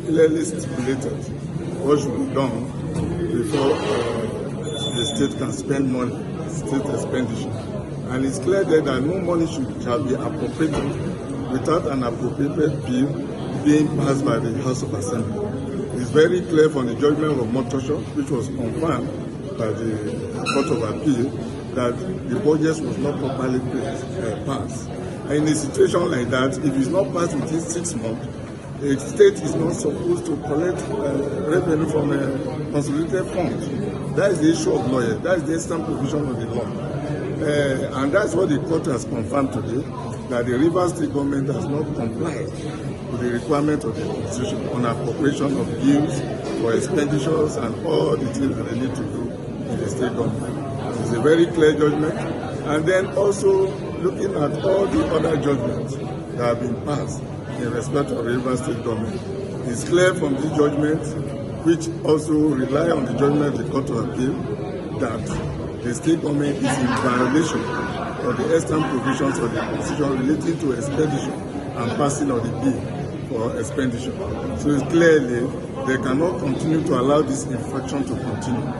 clearly stipulated what should be done before the state can spend money, state expenditure. And it's clear there that no money shall be appropriated without an appropriated bill being passed by the House of Assembly. It's very clear from the judgment of Motosho, which was confirmed by the Court of Appeal, that the budget was not properly passed. And in a situation like that, if it's not passed within 6 months, a state is not supposed to collect revenue from a consolidated fund. That is the issue of lawyers. That is the extant provision of the law. And that's what the court has confirmed today, that the Rivers State government has not complied with the requirement of the Constitution on appropriation of bills for expenditures and all the things that they need to do in the state government. It's a very clear judgment. And then also looking at all the other judgments that have been passed in respect of the Rivers State government, it's clear from this judgment, which also rely on the judgment of the Court of Appeal, that the state government is in violation of the extant provisions of the Constitution relating to expenditure and passing of the bill for expenditure. So it's clearly they cannot continue to allow this infraction to continue.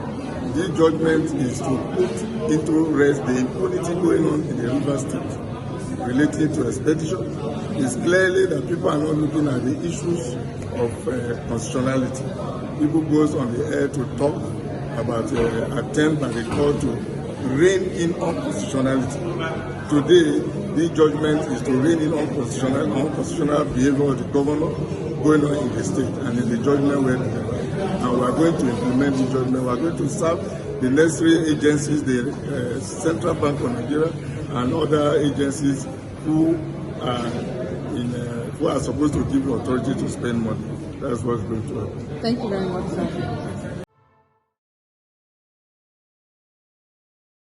This judgment is to put into rest the impunity going on in the Rivers State relating to expenditure. It's clearly that people are not looking at the issues of constitutionality. People goes on the air to talk about attempt by the court to rein in unconstitutionality. Today, the judgment is to rein in unconstitutional behavior of the governor going on in the state, and in the judgment we're delivered. And we are going to implement the judgment. We are going to serve the necessary agencies, the Central Bank of Nigeria, and other agencies who are supposed to give authority to spend money. That's what's going to happen. Thank you very much, sir.